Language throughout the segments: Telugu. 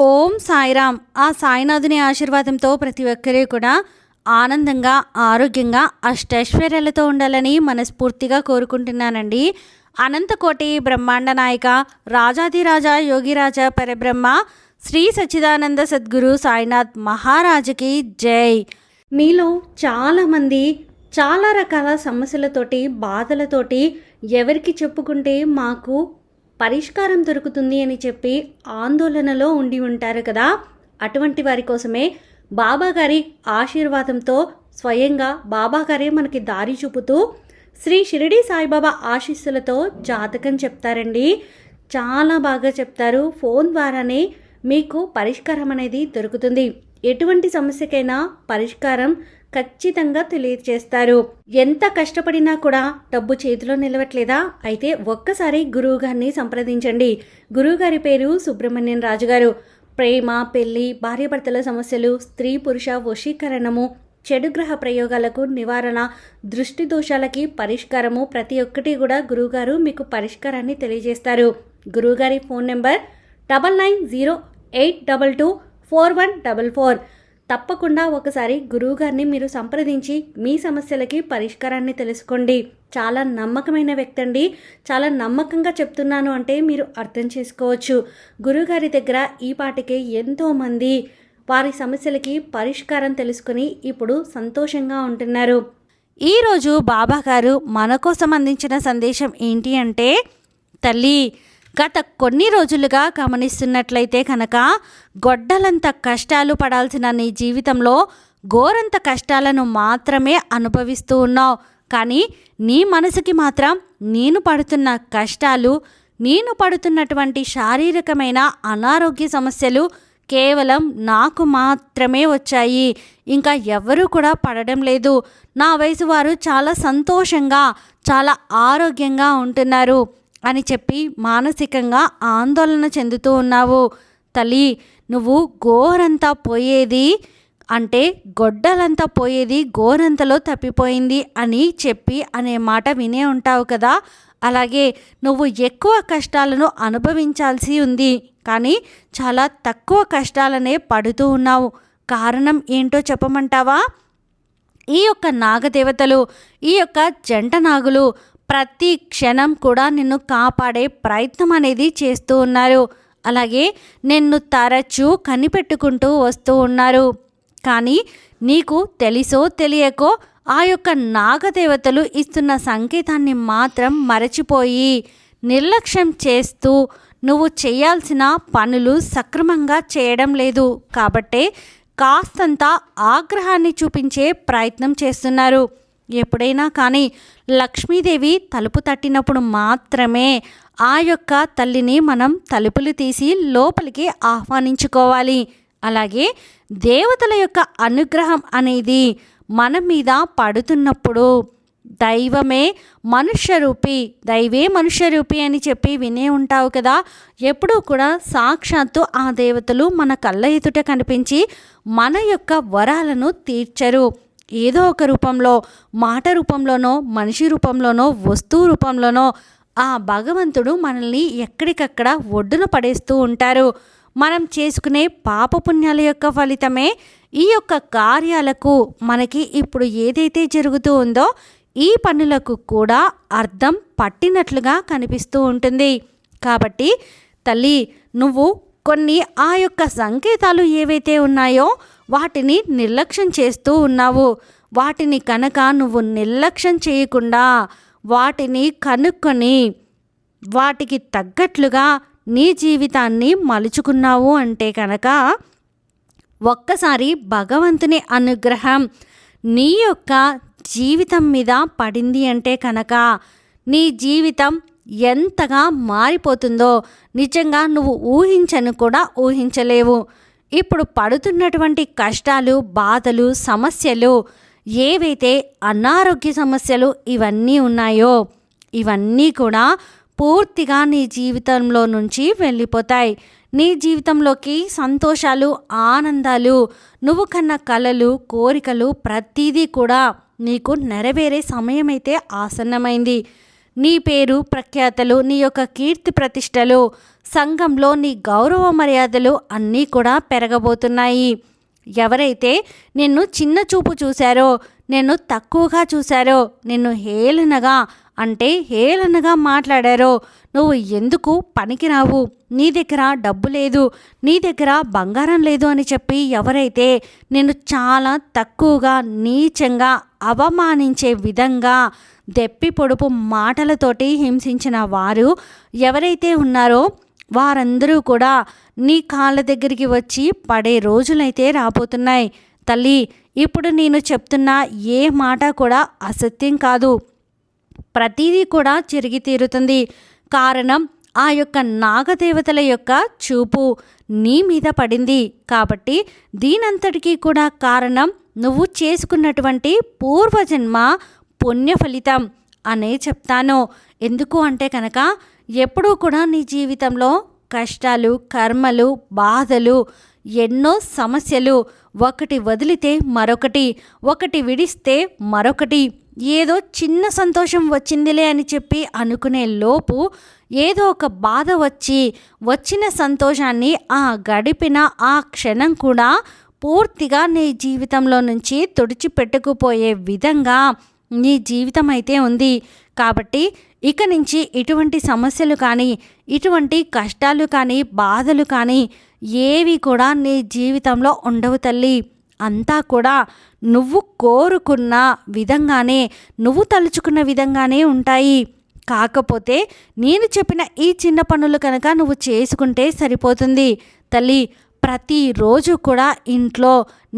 ఓం సాయిరామ్. ఆ సాయినాథుని ఆశీర్వాదంతో ప్రతి ఒక్కరూ కూడా ఆనందంగా, ఆరోగ్యంగా, అష్టైశ్వర్యాలతో ఉండాలని మనస్ఫూర్తిగా కోరుకుంటున్నానండి. అనంతకోటి బ్రహ్మాండ నాయక, రాజాధిరాజ, యోగిరాజ పరబ్రహ్మ, శ్రీ సచ్చిదానంద సద్గురు సాయినాథ్ మహారాజుకి జై. మీలో చాలామంది చాలా రకాల సమస్యలతోటి, బాధలతోటి ఎవరికి చెప్పుకుంటే మాకు పరిష్కారం దొరుకుతుంది అని చెప్పి ఆందోళనలో ఉండి ఉంటారు కదా. అటువంటి వారి కోసమే బాబాగారి ఆశీర్వాదంతో స్వయంగా బాబాగారే మనకి దారి చూపుతూ శ్రీ షిరిడి సాయిబాబా ఆశీస్సులతో జాతకం చెప్తారండి. చాలా బాగా చెప్తారు. ఫోన్ ద్వారానే మీకు పరిష్కారం అనేది దొరుకుతుంది. ఎటువంటి సమస్యకైనా పరిష్కారం ఖచ్చితంగా తెలియజేస్తారు. ఎంత కష్టపడినా కూడా డబ్బు చేతిలో నిలవట్లేదా? అయితే ఒక్కసారి గురువుగారిని సంప్రదించండి. గురువుగారి పేరు సుబ్రహ్మణ్యం రాజు గారు. ప్రేమ, పెళ్లి, భార్యాభర్తల సమస్యలు, స్త్రీ పురుష వశీకరణము, చెడు గ్రహ ప్రయోగాలకు నివారణ, దృష్టి దోషాలకి పరిష్కారము, ప్రతి ఒక్కటి కూడా గురువుగారు మీకు పరిష్కారాన్ని తెలియజేస్తారు. గురువుగారి ఫోన్ నెంబర్ 9908224144. తప్పకుండా ఒకసారి గురువుగారిని మీరు సంప్రదించి మీ సమస్యలకి పరిష్కారాన్ని తెలుసుకోండి. చాలా నమ్మకమైన వ్యక్తి అండి. చాలా నమ్మకంగా చెప్తున్నాను అంటే మీరు అర్థం చేసుకోవచ్చు. గురువుగారి దగ్గర ఈ పాటికే ఎంతోమంది వారి సమస్యలకి పరిష్కారం తెలుసుకుని ఇప్పుడు సంతోషంగా ఉంటున్నారు. ఈరోజు బాబా గారు మన కోసం అందించిన సందేశం ఏంటి అంటే, తల్లి, గత కొన్ని రోజులుగా గమనిస్తున్నట్లయితే కనుక గొడ్డలంత కష్టాలు పడాల్సిన నీ జీవితంలో ఘోరంత కష్టాలను మాత్రమే అనుభవిస్తూ ఉన్నావు. కానీ నీ మనసుకి మాత్రం నేను పడుతున్న కష్టాలు, నేను పడుతున్నటువంటి శారీరకమైన అనారోగ్య సమస్యలు కేవలం నాకు మాత్రమే వచ్చాయి, ఇంకా ఎవరూ కూడా పడడం లేదు. నా వయసు వారు చాలా సంతోషంగా, చాలా ఆరోగ్యంగా ఉంటున్నారు అని చెప్పి మానసికంగా ఆందోళన చెందుతూ ఉన్నావు. తల్లి, నువ్వు గోరంతా పోయేది అంటే గొడ్డలంతా పోయేది గోరంతలో తప్పిపోయింది అని చెప్పి అనే మాట వినే ఉంటావు కదా. అలాగే నువ్వు ఎక్కువ కష్టాలను అనుభవించాల్సి ఉంది, కానీ చాలా తక్కువ కష్టాలనే పడుతూ ఉన్నావు. కారణం ఏంటో చెప్పమంటావా? ఈ యొక్క నాగదేవతలు, ఈ యొక్క జంట నాగులు ప్రతి క్షణం కూడా నిన్ను కాపాడే ప్రయత్నం అనేది చేస్తూ ఉన్నారు. అలాగే నిన్ను తరచూ కనిపెట్టుకుంటూ వస్తూ ఉన్నారు. కానీ నీకు తెలుసో తెలియకో ఆ యొక్క నాగదేవతలు ఇస్తున్న సంకేతాన్ని మాత్రం మరచిపోయి నిర్లక్ష్యం చేస్తూ నువ్వు చేయాల్సిన పనులు సక్రమంగా చేయడం లేదు. కాబట్టే కాస్తంత ఆగ్రహాన్ని చూపించే ప్రయత్నం చేస్తున్నారు. ఎప్పుడైనా కానీ లక్ష్మీదేవి తలుపు తట్టినప్పుడు మాత్రమే ఆ యొక్క తల్లిని మనం తలుపులు తీసి లోపలికి ఆహ్వానించుకోవాలి. అలాగే దేవతల యొక్క అనుగ్రహం అనేది మన మీద పడుతున్నప్పుడు దైవమే మనుష్యరూపి, దైవే మనుష్యరూపి అని చెప్పి వినే ఉంటావు కదా. ఎప్పుడూ కూడా సాక్షాత్తు ఆ దేవతలు మన కళ్ళ ఎదుట కనిపించి మన యొక్క వరాలను తీర్చరు. ఏదో ఒక రూపంలో, మాట రూపంలోనో, మనిషి రూపంలోనో, వస్తువు రూపంలోనో ఆ భగవంతుడు మనల్ని ఎక్కడికక్కడ ఒడ్డున పడేస్తూ ఉంటారు. మనం చేసుకునే పాపపుణ్యాల యొక్క ఫలితమే ఈ యొక్క కార్యాలకు, మనకి ఇప్పుడు ఏదైతే జరుగుతూ ఉందో ఈ పనులకు కూడా అర్థం పట్టినట్లుగా కనిపిస్తూ ఉంటుంది. కాబట్టి తల్లి, నువ్వు కొన్ని ఆ యొక్క సంకేతాలు ఏవైతే ఉన్నాయో వాటిని నిర్లక్ష్యం చేస్తూ ఉన్నావు. వాటిని కనుక నువ్వు నిర్లక్ష్యం చేయకుండా వాటిని కనుక్కొని వాటికి తగ్గట్లుగా నీ జీవితాన్ని మలుచుకున్నావు అంటే కనుక ఒక్కసారి భగవంతుని అనుగ్రహం నీ యొక్క జీవితం మీద పడింది అంటే కనుక నీ జీవితం ఎంతగా మారిపోతుందో నిజంగా నువ్వు ఊహించను కూడా ఊహించలేవు. ఇప్పుడు పడుతున్నటువంటి కష్టాలు, బాధలు, సమస్యలు ఏవైతే అనారోగ్య సమస్యలు ఇవన్నీ ఉన్నాయో ఇవన్నీ కూడా పూర్తిగా నీ జీవితంలో నుంచి వెళ్ళిపోతాయి. నీ జీవితంలోకి సంతోషాలు, ఆనందాలు, నువ్వు కన్న కలలు, కోరికలు ప్రతిదీ కూడా నీకు నెరవేరే సమయం అయితే ఆసన్నమైంది. నీ పేరు ప్రఖ్యాతలు, నీ యొక్క కీర్తి ప్రతిష్టలు, సంఘంలో నీ గౌరవ మర్యాదలు అన్నీ కూడా పెరగబోతున్నాయి. ఎవరైతే నిన్ను చిన్న చూపు చూశారో, నిన్ను తక్కువగా చూశారో, నిన్ను హేళనగా మాట్లాడారో, నువ్వు ఎందుకు పనికిరావు, నీ దగ్గర డబ్బు లేదు, నీ దగ్గర బంగారం లేదు అని చెప్పి ఎవరైతే నిన్ను చాలా తక్కువగా, నీచంగా, అవమానించే విధంగా దెప్పి పొడుపు మాటలతోటి హింసించిన వారు ఎవరైతే ఉన్నారో వారందరూ కూడా నీ కాళ్ళ దగ్గరికి వచ్చి పడే రోజులైతే రాబోతున్నాయి. తల్లి, ఇప్పుడు నేను చెప్తున్న ఏ మాట కూడా అసత్యం కాదు. ప్రతిదీ కూడా జరిగి తీరుతుంది. కారణం ఆ యొక్క నాగదేవతల యొక్క చూపు నీ మీద పడింది. కాబట్టి దీనంతటికీ కూడా కారణం నువ్వు చేసుకున్నటువంటి పూర్వజన్మ పుణ్య ఫలితం అనే చెప్తాను. ఎందుకు అంటే కనుక ఎప్పుడూ కూడా నీ జీవితంలో కష్టాలు, కర్మలు, బాధలు, ఎన్నో సమస్యలు, ఒకటి వదిలితే మరొకటి, ఒకటి విడిస్తే మరొకటి, ఏదో చిన్న సంతోషం వచ్చిందిలే అని చెప్పి అనుకునే లోపు ఏదో ఒక బాధ వచ్చిన సంతోషాన్ని గడిపిన ఆ క్షణం కూడా పూర్తిగా నీ జీవితంలో నుంచి తుడిచిపెట్టుకుపోయే విధంగా నీ జీవితం అయితే ఉంది. కాబట్టి ఇక నుంచి ఇటువంటి సమస్యలు కానీ, ఇటువంటి కష్టాలు కానీ, బాధలు కానీ ఏవి కూడా నీ జీవితంలో ఉండవు తల్లి. అంతా కూడా నువ్వు కోరుకున్న విధంగానే, నువ్వు తలుచుకున్న విధంగానే ఉంటాయి. కాకపోతే నేను చెప్పిన ఈ చిన్న పనులు కనుక నువ్వు చేసుకుంటే సరిపోతుంది తల్లి. ప్రతిరోజు కూడా ఇంట్లో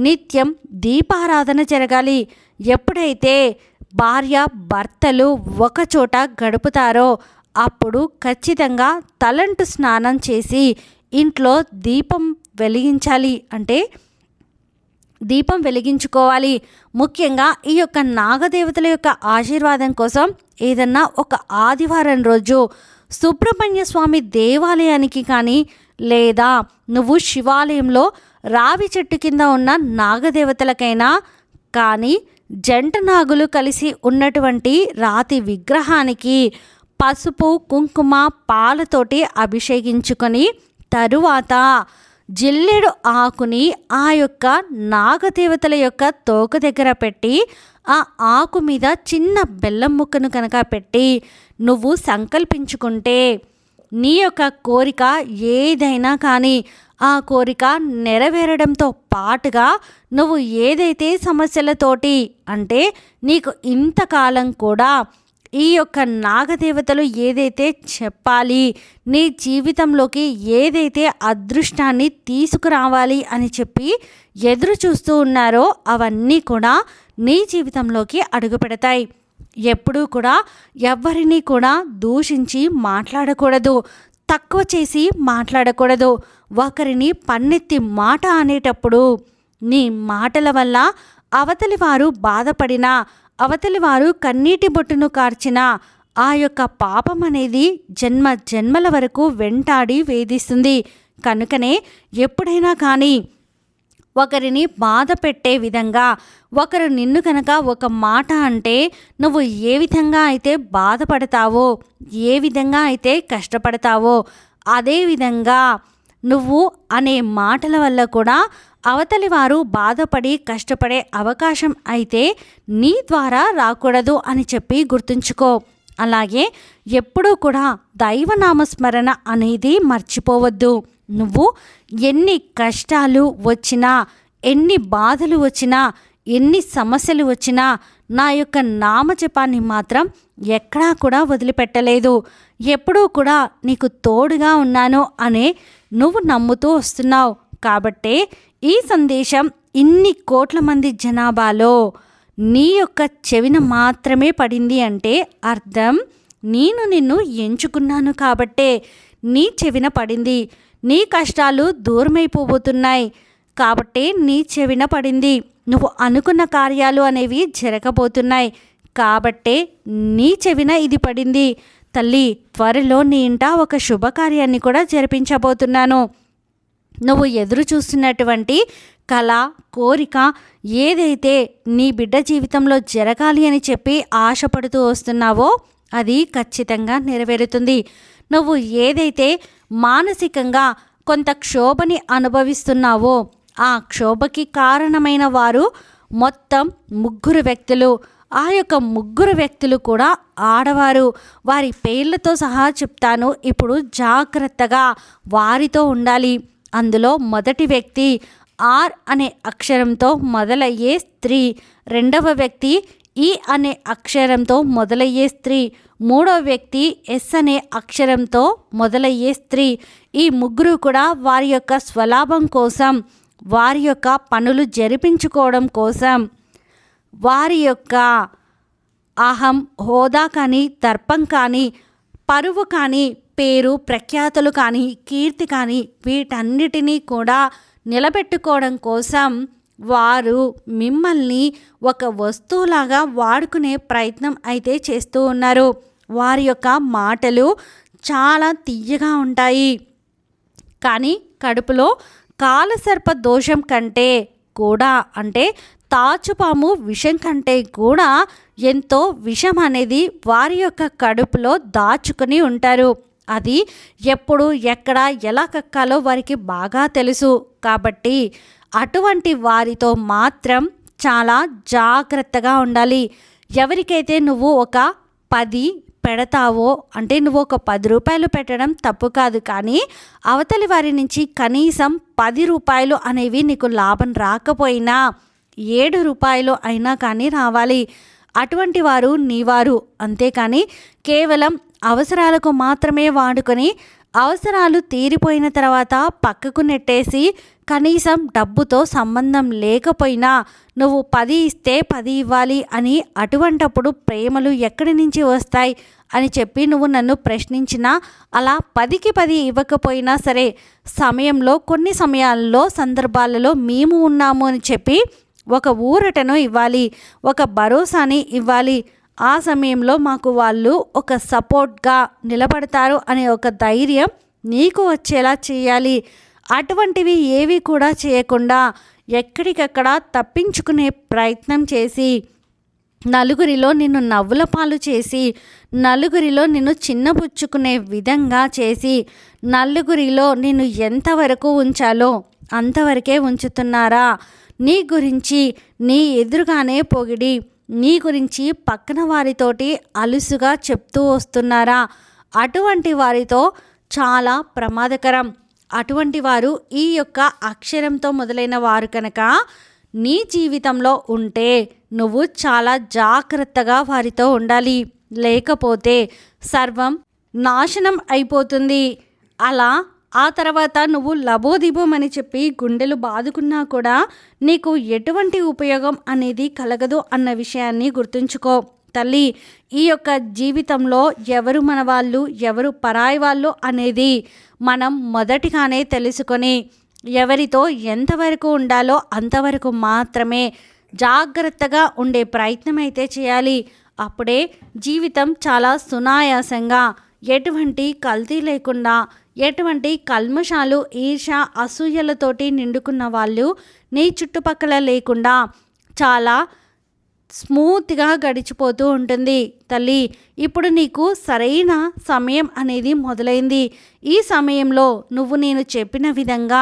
నిత్యం దీపారాధన జరగాలి. ఎప్పుడైతే భార్య భర్తలు ఒకచోట గడుపుతారో అప్పుడు ఖచ్చితంగా తలంటు స్నానం చేసి ఇంట్లో దీపం వెలిగించాలి. అంటే దీపం వెలిగించుకోవాలి. ముఖ్యంగా ఈ యొక్క నాగదేవతల యొక్క ఆశీర్వాదం కోసం ఏదన్నా ఒక ఆదివారం రోజు సుబ్రహ్మణ్య స్వామి దేవాలయానికి కానీ, లేదా నువ్వు శివాలయంలో రావి చెట్టు కింద ఉన్న నాగదేవతలకైనా కానీ, జంట నాగులు కలిసి ఉన్నటువంటి రాతి విగ్రహానికి పసుపు, కుంకుమ, పాలతోటి అభిషేకించుకొని తరువాత జిల్లెడు ఆకుని ఆ యొక్క నాగదేవతల యొక్క తోక దగ్గర పెట్టి ఆ ఆకు మీద చిన్న బెల్లం ముక్కను కనుక పెట్టి నువ్వు సంకల్పించుకుంటే నీ యొక్క కోరిక ఏదైనా కానీ ఆ కోరిక నెరవేరడంతో పాటుగా నువ్వు ఏదైతే సమస్యలతోటి, అంటే నీకు ఇంతకాలం కూడా ఈ యొక్క నాగదేవతలు ఏదైతే చెప్పాలి, నీ జీవితంలోకి ఏదైతే అదృష్టాన్ని తీసుకురావాలి అని చెప్పి ఎదురు చూస్తూ ఉన్నారో అవన్నీ కూడా నీ జీవితంలోకి అడుగు పెడతాయి. ఎప్పుడూ కూడా ఎవరిని కూడా దూషించి మాట్లాడకూడదు, తక్కువ చేసి మాట్లాడకూడదు. ఒకరిని పన్నెత్తి మాట అనేటప్పుడు నీ మాటల వల్ల అవతలి వారు బాధపడినా, అవతలి వారు కన్నీటి బొట్టును కార్చినా ఆ యొక్క పాపం అనేది జన్మల వరకు వెంటాడి వేధిస్తుంది. కనుకనే ఎప్పుడైనా కానీ ఒకరిని బాధ పెట్టే విధంగా, ఒకరు నిన్ను కనుక ఒక మాట అంటే నువ్వు ఏ విధంగా అయితే బాధపడతావో, ఏ విధంగా అయితే కష్టపడతావో, అదేవిధంగా నువ్వు అనే మాటల వల్ల కూడా అవతలి వారు బాధపడి కష్టపడే అవకాశం అయితే నీ ద్వారా రాకూడదు అని చెప్పి గుర్తుంచుకో. అలాగే ఎప్పుడూ కూడా దైవనామస్మరణ అనేది మర్చిపోవద్దు. నువ్వు ఎన్ని కష్టాలు వచ్చినా, ఎన్ని బాధలు వచ్చినా, ఎన్ని సమస్యలు వచ్చినా నా యొక్క నామజపాన్ని మాత్రం ఎక్కడా కూడా వదిలిపెట్టలేదు. ఎప్పుడూ కూడా నీకు తోడుగా ఉన్నాను అనే నువ్వు నమ్ముతూ వస్తున్నావు. కాబట్టే ఈ సందేశం ఇన్ని కోట్ల మంది జనాభాలో నీ యొక్క చెవిన మాత్రమే పడింది అంటే అర్థం నేను నిన్ను ఎంచుకున్నాను కాబట్టే నీ చెవిన పడింది. నీ కష్టాలు దూరమైపోబోతున్నాయి కాబట్టే నీ చెవిన పడింది. నువ్వు అనుకున్న కార్యాలు అనేవి జరగబోతున్నాయి కాబట్టే నీ చెవిన ఇది పడింది. తల్లి, త్వరలో నీ ఇంట ఒక శుభకార్యాన్ని కూడా జరిపించబోతున్నాను. నువ్వు ఎదురు చూస్తున్నటువంటి కళ, కోరిక ఏదైతే నీ బిడ్డ జీవితంలో జరగాలి అని చెప్పి ఆశపడుతూ వస్తున్నావో అది ఖచ్చితంగా నెరవేరుతుంది. నువ్వు ఏదైతే మానసికంగా కొంత క్షోభని అనుభవిస్తున్నావో ఆ క్షోభకి కారణమైన వారు మొత్తం 3 వ్యక్తులు. ఆ యొక్క 3 వ్యక్తులు కూడా ఆడవారు. వారి పేర్లతో సహా చెప్తాను, ఇప్పుడు జాగ్రత్తగా వారితో ఉండాలి. అందులో మొదటి వ్యక్తి ఆర్ అనే అక్షరంతో మొదలయ్యే స్త్రీ, రెండవ వ్యక్తి ఈ అనే అక్షరంతో మొదలయ్యే స్త్రీ, మూడవ వ్యక్తి ఎస్ అనే అక్షరంతో మొదలయ్యే స్త్రీ. ఈ 3 కూడా వారి యొక్క స్వలాభం కోసం, వారి యొక్క పనులు జరిపించుకోవడం కోసం, వారి యొక్క అహం, హోదా కానీ, దర్పం కానీ, పరువు కానీ, పేరు ప్రఖ్యాతులు కానీ, కీర్తి కానీ వీటన్నిటినీ కూడా నిలబెట్టుకోవడం కోసం వారు మిమ్మల్ని ఒక వస్తువులాగా వాడుకునే ప్రయత్నం అయితే చేస్తూ ఉన్నారు. వారి యొక్క మాటలు చాలా తియ్యగా ఉంటాయి, కానీ కడుపులో కాలసర్ప దోషం కంటే కూడా, అంటే తాచుపాము విషం కంటే కూడా ఎంతో విషం అనేది వారి యొక్క కడుపులో దాచుకుని ఉంటారు. అది ఎప్పుడు ఎక్కడ ఎలా కక్కాలో వారికి బాగా తెలుసు. కాబట్టి అటువంటి వారితో మాత్రం చాలా జాగ్రత్తగా ఉండాలి. ఎవరికైతే నువ్వు ఒక 10 పెడతావో, అంటే నువ్వు ఒక 10 రూపాయలు పెట్టడం తప్పు కాదు, కానీ అవతలి వారి నుంచి కనీసం 10 రూపాయలు అనేవి నీకు లాభం రాకపోయినా 7 రూపాయలు అయినా కానీ రావాలి. అటువంటి వారు నీవారు. అంతేకాని కేవలం అవసరాలకు మాత్రమే వాడుకొని అవసరాలు తీరిపోయిన తర్వాత పక్కకు నెట్టేసి కనీసం డబ్బుతో సంబంధం లేకపోయినా నువ్వు 10 ఇస్తే 10 ఇవ్వాలి అని, అటువంటప్పుడు ప్రేమలు ఎక్కడి నుంచి వస్తాయి అని చెప్పి నువ్వు నన్ను ప్రశ్నించినా, అలా 10కి 10 ఇవ్వకపోయినా సరే సమయంలో, కొన్ని సమయాల్లో, సందర్భాలలో మేము ఉన్నాము అని చెప్పి ఒక ఊరటను ఇవ్వాలి, ఒక భరోసాని ఇవ్వాలి. ఆ సమయంలో మాకు వాళ్ళు ఒక సపోర్ట్గా నిలబడతారు అనే ఒక ధైర్యం నీకు వచ్చేలా చేయాలి. అటువంటివి ఏవి కూడా చేయకుండా ఎక్కడికక్కడ తప్పించుకునే ప్రయత్నం చేసి, నలుగురిలో నిన్ను నవ్వుల పాలు చేసి, నలుగురిలో నిన్ను చిన్నపుచ్చుకునే విధంగా చేసి, నలుగురిలో నిన్ను ఎంతవరకు ఉంచాలో అంతవరకే ఉంచుతున్నారా? నీ గురించి నీ ఎదురుగానే పొగిడి, నీ గురించి పక్కన వారితోటి అలుసుగా చెప్తూ వస్తున్నారా? అటువంటి వారితో చాలా ప్రమాదకరం. అటువంటి వారు ఈ యొక్క అక్షరంతో మొదలైన వారు కనుక నీ జీవితంలో ఉంటే నువ్వు చాలా జాగ్రత్తగా వారితో ఉండాలి. లేకపోతే సర్వం నాశనం అయిపోతుంది. అలా ఆ తర్వాత నువ్వు లబోదిబోమని చెప్పి గుండెలు బాదుకున్నా కూడా నీకు ఎటువంటి ఉపయోగం అనేది కలగదు అన్న విషయాన్ని గుర్తుంచుకో తల్లి. ఈ యొక్క జీవితంలో ఎవరు మన వాళ్ళు, ఎవరు పరాయి వాళ్ళు అనేది మనం మొదటిగానే తెలుసుకొని ఎవరితో ఎంతవరకు ఉండాలో అంతవరకు మాత్రమే జాగ్రత్తగా ఉండే ప్రయత్నం అయితే చేయాలి. అప్పుడే జీవితం చాలా సునాయాసంగా, ఎటువంటి కల్తీ లేకుండా, ఎటువంటి కల్మషాలు, ఈర్ష, అసూయలతోటి నిండుకున్న వాళ్ళు నీ చుట్టుపక్కల లేకుండా చాలా స్మూత్గా గడిచిపోతూ ఉంటుంది తల్లి. ఇప్పుడు నీకు సరైన సమయం అనేది మొదలైంది. ఈ సమయంలో నువ్వు నేను చెప్పిన విధంగా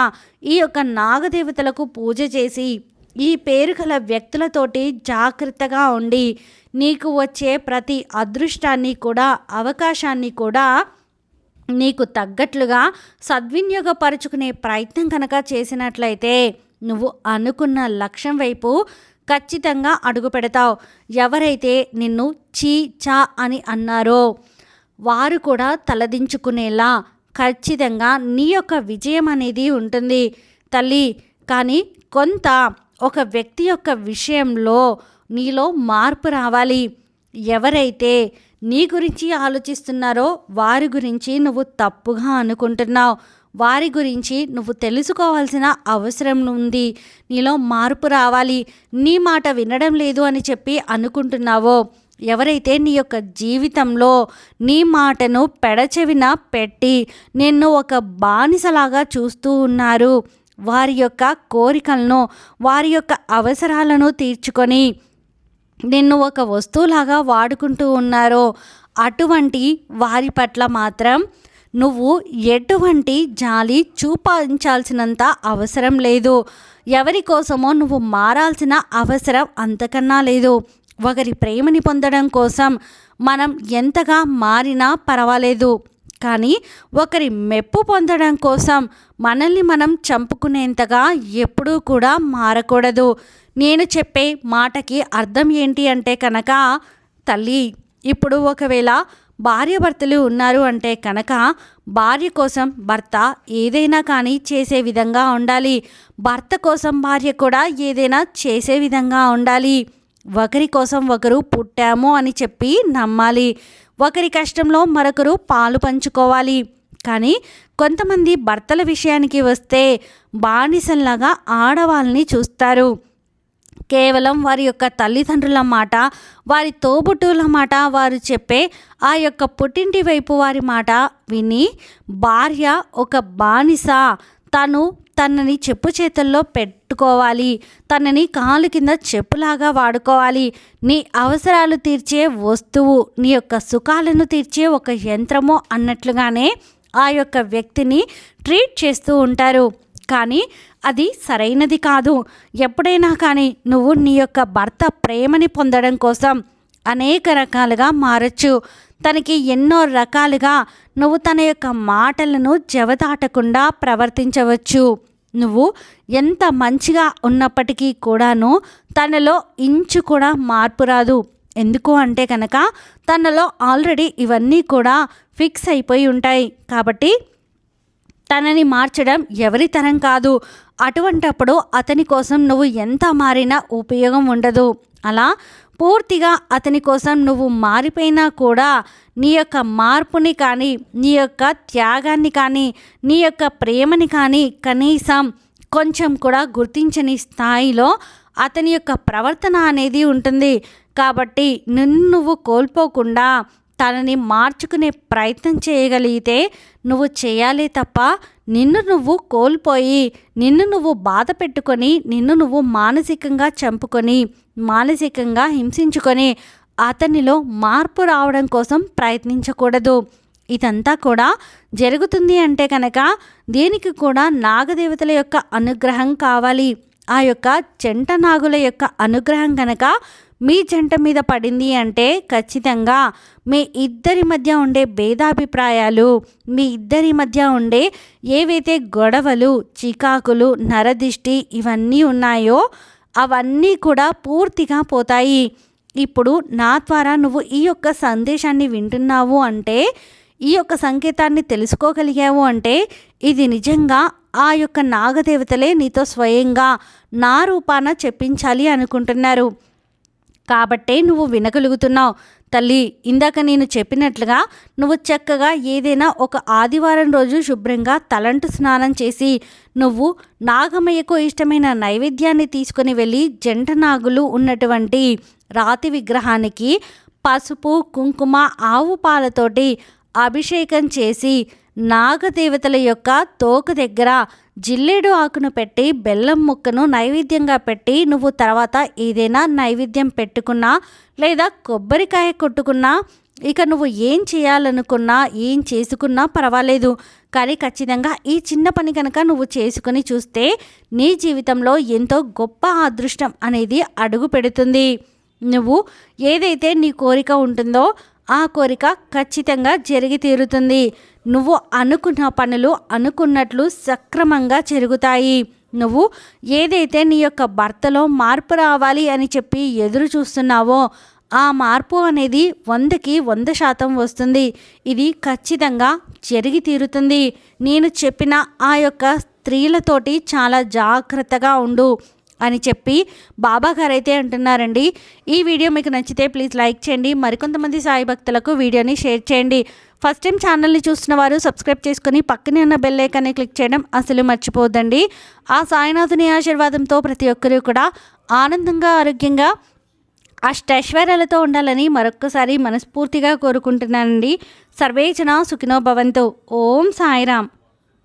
ఈ యొక్క నాగదేవతలకు పూజ చేసి, ఈ పేరు గల వ్యక్తులతోటి జాగ్రత్తగా ఉండి, నీకు వచ్చే ప్రతి అదృష్టాన్ని కూడా, అవకాశాన్ని కూడా నీకు తగ్గట్లుగా సద్వినియోగపరుచుకునే ప్రయత్నం కనుక చేసినట్లయితే నువ్వు అనుకున్న లక్ష్యం వైపు ఖచ్చితంగా అడుగు పెడతావు. ఎవరైతే నిన్ను చీ చా అని అన్నారో వారు కూడా తలదించుకునేలా ఖచ్చితంగా నీ యొక్క విజయం అనేది ఉంటుంది తల్లి. కానీ కొంత ఒక వ్యక్తి యొక్క విషయంలో నీలో మార్పు రావాలి. ఎవరైతే నీ గురించి ఆలోచిస్తున్నారో వారి గురించి నువ్వు తప్పుగా అనుకుంటున్నావు. వారి గురించి నువ్వు తెలుసుకోవాల్సిన అవసరం ఉంది. నీలో మార్పు రావాలి. నీ మాట వినడం లేదు అని చెప్పి అనుకుంటున్నావో, ఎవరైతే నీ యొక్క జీవితంలో నీ మాటను పెడచెవిన పెట్టి నిన్ను ఒక బానిసలాగా చూస్తూ ఉన్నారు, వారి యొక్క కోరికలను, వారి యొక్క అవసరాలను తీర్చుకొని నిన్ను ఒక వస్తువులాగా వాడుకుంటూ ఉన్నారో అటువంటి వారి పట్ల మాత్రం నువ్వు ఎటువంటి జాలి చూపించాల్సినంత అవసరం లేదు. ఎవరి కోసమో నువ్వు మారాల్సిన అవసరం అంతకన్నా లేదు. ఒకరి ప్రేమని పొందడం కోసం మనం ఎంతగా మారినా పర్వాలేదు, కానీ ఒకరి మెప్పు పొందడం కోసం మనల్ని మనం చంపుకునేంతగా ఎప్పుడూ కూడా మారకూడదు. నేను చెప్పే మాటకి అర్థం ఏంటి అంటే కనుక, తల్లి, ఇప్పుడు ఒకవేళ భార్యాభర్తలు ఉన్నారు అంటే కనుక భార్య కోసం భర్త ఏదైనా కానీ చేసే విధంగా ఉండాలి. భర్త కోసం భార్య కూడా ఏదైనా చేసే విధంగా ఉండాలి. ఒకరి కోసం ఒకరు పుట్టాము అని చెప్పి నమ్మాలి. ఒకరి కష్టంలో మరొకరు పాలు పంచుకోవాలి. కానీ కొంతమంది భర్తల విషయానికి వస్తే బానిసల్లాగా ఆడవాళ్ళని చూస్తారు. కేవలం వారి యొక్క తల్లిదండ్రుల మాట, వారి తోబుట్టువుల మాట, వారు చెప్పే ఆ యొక్క పుట్టింటి వైపు వారి మాట విని భార్య ఒక బానిస, తనని చెప్పు చేతుల్లో పెట్టుకోవాలి, తనని కాలు కింద చెప్పులాగా వాడుకోవాలి, నీ అవసరాలు తీర్చే వస్తువు, నీ యొక్క సుఖాలను తీర్చే ఒక యంత్రము అన్నట్లుగానే ఆ యొక్క వ్యక్తిని ట్రీట్ చేస్తూ ఉంటారు. కానీ అది సరైనది కాదు. ఎప్పుడైనా కానీ నువ్వు నీ యొక్క భర్త ప్రేమని పొందడం కోసం అనేక రకాలుగా మారచ్చు. తనకి ఎన్నో రకాలుగా నువ్వు తన యొక్క మాటలను జవదాటకుండా ప్రవర్తించవచ్చు. నువ్వు ఎంత మంచిగా ఉన్నప్పటికీ కూడాను తనలో ఇంచు కూడా మార్పు రాదు. ఎందుకు అంటే కనుక తనలో ఆల్రెడీ ఇవన్నీ కూడా ఫిక్స్ అయిపోయి ఉంటాయి. కాబట్టి తనని మార్చడం ఎవరి తరం కాదు. అటువంటప్పుడు అతని కోసం నువ్వు ఎంత మారినా ఉపయోగం ఉండదు. అలా పూర్తిగా అతని కోసం నువ్వు మారిపోయినా కూడా నీ యొక్క మార్పుని కానీ, నీ యొక్క త్యాగాన్ని కానీ, నీ యొక్క ప్రేమని కానీ కనీసం కొంచెం కూడా గుర్తించని స్థాయిలో అతని యొక్క ప్రవర్తన అనేది ఉంటుంది. కాబట్టి నువ్వు కోల్పోకుండా తనని మార్చుకునే ప్రయత్నం చేయగలిగితే నువ్వు చేయాలి తప్ప నిన్ను నువ్వు కోల్పోయి, నిన్ను నువ్వు బాధ పెట్టుకొని, నిన్ను నువ్వు మానసికంగా చంపుకొని, మానసికంగా హింసించుకొని అతనిలో మార్పు రావడం కోసం ప్రయత్నించకూడదు. ఇదంతా కూడా జరుగుతుంది అంటే కనుక దీనికి కూడా నాగదేవతల యొక్క అనుగ్రహం కావాలి. ఆ యొక్క జంట నాగుల యొక్క అనుగ్రహం కనుక మీ జంట మీద పడింది అంటే ఖచ్చితంగా మీ ఇద్దరి మధ్య ఉండే భేదాభిప్రాయాలు, మీ ఇద్దరి మధ్య ఉండే ఏవైతే గొడవలు, చికాకులు, నరదిష్టి ఇవన్నీ ఉన్నాయో అవన్నీ కూడా పూర్తిగా పోతాయి. ఇప్పుడు నా ద్వారా నువ్వు ఈ యొక్క సందేశాన్ని వింటున్నావు అంటే, ఈ యొక్క సంకేతాన్ని తెలుసుకోగలిగావు అంటే ఇది నిజంగా ఆ యొక్క నాగదేవతలే నీతో స్వయంగా నా రూపాన చెప్పించాలి అనుకుంటున్నారు. కాబట్టే నువ్వు వినగలుగుతున్నావు. తల్లి, ఇందాక నేను చెప్పినట్లుగా నువ్వు చక్కగా ఏదైనా ఒక ఆదివారం రోజు శుభ్రంగా తలంటు స్నానం చేసి నువ్వు నాగమయ్యకు ఇష్టమైన నైవేద్యాన్ని తీసుకొని వెళ్ళి జంట నాగులు ఉన్నటువంటి రాతి విగ్రహానికి పసుపు, కుంకుమ, ఆవు పాలతోటి అభిషేకం చేసి నాగదేవతల యొక్క తోక దగ్గర జిల్లేడు ఆకును పెట్టి బెల్లం ముక్కను నైవేద్యంగా పెట్టి నువ్వు తర్వాత ఏదైనా నైవేద్యం పెట్టుకున్నా లేదా కొబ్బరికాయ కొట్టుకున్నా, ఇక నువ్వు ఏం చేయాలనుకున్నా, ఏం చేసుకున్నా పర్వాలేదు. కానీ ఖచ్చితంగా ఈ చిన్న పని కనుక నువ్వు చేసుకొని చూస్తే నీ జీవితంలో ఎంతో గొప్ప అదృష్టం అనేది అడుగు పెడుతుంది. నువ్వు ఏదైతే నీ కోరిక ఉంటుందో ఆ కోరిక ఖచ్చితంగా జరిగి తీరుతుంది. నువ్వు అనుకున్న పనులు అనుకున్నట్లు సక్రమంగా జరుగుతాయి. నువ్వు ఏదైతే నీ యొక్క భర్తలో మార్పు రావాలి అని చెప్పి ఎదురు చూస్తున్నావో ఆ మార్పు అనేది 100కి 100% వస్తుంది. ఇది ఖచ్చితంగా జరిగి తీరుతుంది. నేను చెప్పిన ఆ యొక్క స్త్రీలతోటి చాలా జాగ్రత్తగా ఉండు అని చెప్పి బాబాగారు అయితే అంటున్నారండి. ఈ వీడియో మీకు నచ్చితే ప్లీజ్ లైక్ చేయండి. మరికొంతమంది సాయి భక్తులకు వీడియోని షేర్ చేయండి. ఫస్ట్ టైం ఛానల్ని చూస్తున్న వారు సబ్స్క్రైబ్ చేసుకొని పక్కనే ఉన్న బెల్ ఐకాన్ని క్లిక్ చేయడం అసలు మర్చిపోవద్దండి. ఆ సాయినాథుని ఆశీర్వాదంతో ప్రతి ఒక్కరూ కూడా ఆనందంగా, ఆరోగ్యంగా, అష్టైశ్వర్యాలతో ఉండాలని మరొక్కసారి మనస్ఫూర్తిగా కోరుకుంటున్నానండి. సర్వే జనా సుఖినో భవంతు. ఓం సాయిరామ్.